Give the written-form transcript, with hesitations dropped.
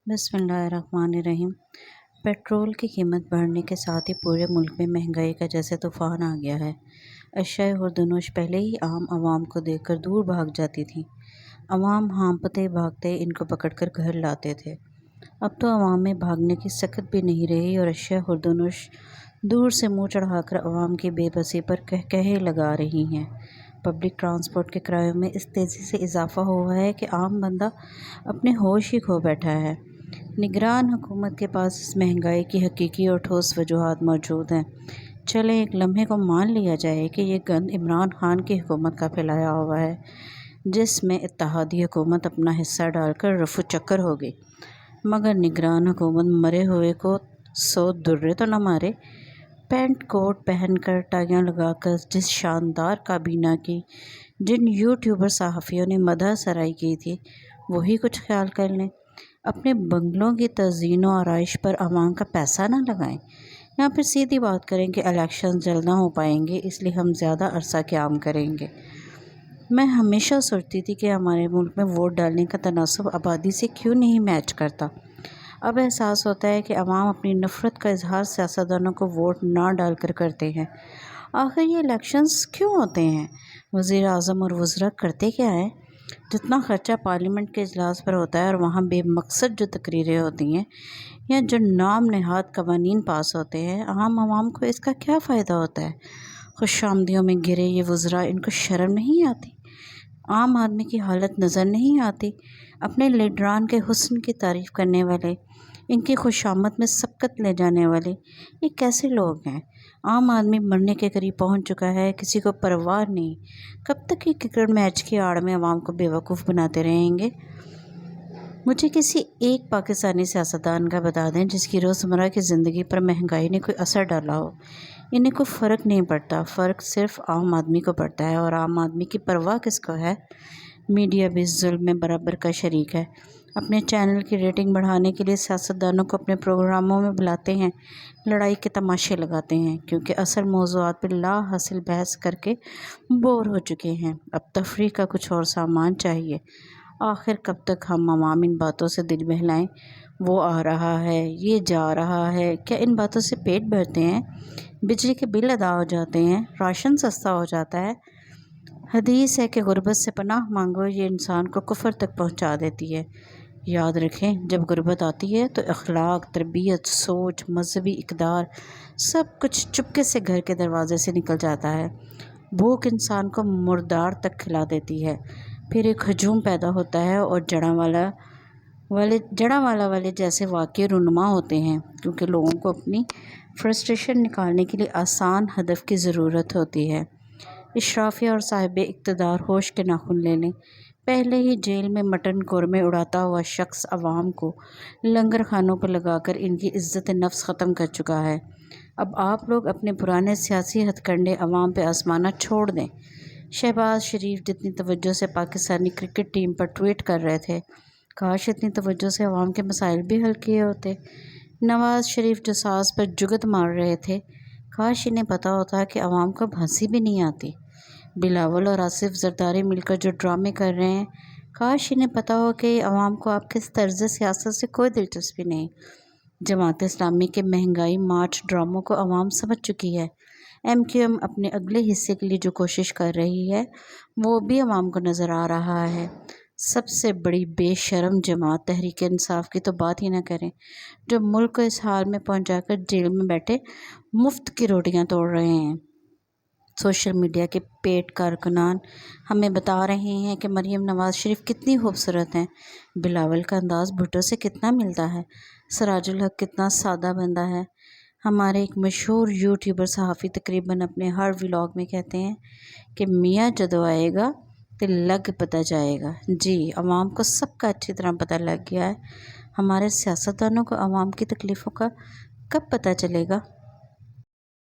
बिस्मिल्लाहिर्रहमानिर्रहीम। पेट्रोल की कीमत बढ़ने के साथ ही पूरे मुल्क में महंगाई का जैसे तूफ़ान आ गया है। अशियाए खुर्दनोश पहले ही आम आवाम को देखकर दूर भाग जाती थीं। आवाम हाँफते भागते इनको पकड़कर घर लाते थे। अब तो आवाम में भागने की सकत भी नहीं रही और अशियाए खुर्दनोश दूर से मुँह चढ़ाकर आवाम की बेबसी पर कहकहे लगा रही हैं। पब्लिक ट्रांसपोर्ट के किरायों में इस तेज़ी से इजाफ़ा हुआ है कि आम बंदा अपने होश ही खो बैठा है। निगरान हुकूमत के पास इस महंगाई की हकीकी और ठोस वजूहात मौजूद हैं। चलें एक लम्हे को मान लिया जाए कि ये गंद इमरान खान की हुकूमत का फैलाया हुआ है, जिसमें इत्तेहादी हुकूमत अपना हिस्सा डालकर रफू चक्कर हो गई। मगर निगरान हुकूमत मरे हुए को 100 दुर्रे तो न मारे। पैंट कोट पहनकर टाइयाँ लगाकर जिस शानदार काबीना की जिन यूट्यूबर सहाफ़ियों ने मदह सराई की थी, वही कुछ ख्याल कर लें। अपने बंगलों की तज़ीन व आराइश पर आवाम का पैसा ना लगाएं, या फिर सीधी बात करें कि इलेक्शन जल्द ना हो पाएंगे, इसलिए हम ज़्यादा अरसा क़याम करेंगे। मैं हमेशा सोचती थी कि हमारे मुल्क में वोट डालने का तनासब आबादी से क्यों नहीं मैच करता। अब एहसास होता है कि आवाम अपनी नफ़रत का इजहार सियासतदानों को वोट ना डालकर करते हैं। आखिर ये इलेक्शंस क्यों होते हैं? वज़ीर आज़म और वज़रा करते क्या हैं? जितना ख़र्चा पार्लियामेंट के इजलास पर होता है और वहाँ बेमकसद जो तकरीरें होती हैं या जो नाम नहाद कवानीन पास होते हैं, आवाम को इसका क्या फ़ायदा होता है? खुशामदियों में घिरे ये वज़रा, इनको शर्म नहीं आती? आम आदमी की हालत नज़र नहीं आती? अपने लीडरान के हुस्न की तारीफ़ करने वाले, इनकी खुशामद में सबकत ले जाने वाले ये कैसे लोग हैं? आम आदमी मरने के करीब पहुंच चुका है, किसी को परवाह नहीं। कब तक ये क्रिकेट मैच की आड़ में आवाम को बेवकूफ़ बनाते रहेंगे? मुझे किसी एक पाकिस्तानी सियासतदान का बता दें जिसकी रोज़मर्रा की ज़िंदगी पर महंगाई ने कोई असर डाला हो। इन्हें कोई फ़र्क नहीं पड़ता, फ़र्क सिर्फ आम आदमी को पड़ता है। और आम आदमी की परवाह किसको है? मीडिया भी इस जुल्म में बराबर का शरीक है। अपने चैनल की रेटिंग बढ़ाने के लिए सियासतदानों को अपने प्रोग्रामों में बुलाते हैं, लड़ाई के तमाशे लगाते हैं, क्योंकि असल मौज़ूआत पर ला हासिल बहस करके बोर हो चुके हैं। अब तफरीह का कुछ और सामान चाहिए। आखिर कब तक हम आवाम इन बातों से दिल बहलाएं? वो आ रहा है, ये जा रहा है, क्या इन बातों से पेट भरते हैं? बिजली के बिल अदा हो जाते हैं, राशन सस्ता हो जाता है। हदीस है कि गुर्बत से पनाह मांगो, ये इंसान को कुफर तक पहुंचा देती है। याद रखें, जब गुर्बत आती है तो अखलाक, तरबियत, सोच, मजहबी इक़दार सब कुछ चुपके से घर के दरवाजे से निकल जाता है। भूख इंसान को मुर्दार तक खिला देती है। फिर एक हजूम पैदा होता है और जड़ा वाले जैसे वाक़ये रुनुमा होते हैं, क्योंकि लोगों को अपनी फ्रस्ट्रेशन निकालने के लिए आसान हदफ की ज़रूरत होती है। इशराफिया और साहिब इक़्तिदार होश के नाखून ले लें। पहले ही जेल में मटन कौरमे उड़ाता हुआ शख्स आवाम को लंगर खानों पर लगाकर इनकी इज़्ज़त नफ्स ख़त्म कर चुका है। अब आप लोग अपने पुराने सियासी हथकंडे आवाम पे आज़माना छोड़ दें। शहबाज शरीफ जितनी तवज्जो से पाकिस्तानी क्रिकेट टीम पर ट्वीट कर रहे थे, काश इतनी तवज्जो से आवाम के मसाइल भी हल किए होते। नवाज़ शरीफ जो सास पर जुगत मार रहे थे, काश इन्हें पता होता कि आवाम को हंसी भी नहीं आती। बिलावल और आसिफ जरदारी मिलकर जो ड्रामे कर रहे हैं, काश इन्हें पता हो कि आवाम को आपके इस तर्ज़ सियासत से कोई दिलचस्पी नहीं। जमात इस्लामी के महंगाई मार्च ड्रामों को आवाम समझ चुकी है। MQM अपने अगले हिस्से के लिए जो कोशिश कर रही है, वो भी आवाम को नज़र आ रहा है। सबसे बड़ी बेशरम जमात तहरीक इंसाफ की तो बात ही ना करें, जो मुल्क को इस हाल में पहुंचाकर जेल में बैठे मुफ्त की रोटियां तोड़ रहे हैं। सोशल मीडिया के पेट कारकुनान हमें बता रहे हैं कि मरीम नवाज़ शरीफ कितनी खूबसूरत हैं, बिलावल का अंदाज़ भुट्टो से कितना मिलता है, सराजुल हक कितना सादा बंदा है। हमारे एक मशहूर यूट्यूबर सहाफ़ी तकरीबन अपने हर व्लॉग में कहते हैं कि मियाँ जदों आएगा तो लग पता जाएगा। जी, आवाम को सबका अच्छी तरह पता लग गया है। हमारे सियासतदानों को आवाम की तकलीफ़ों का कब पता चलेगा?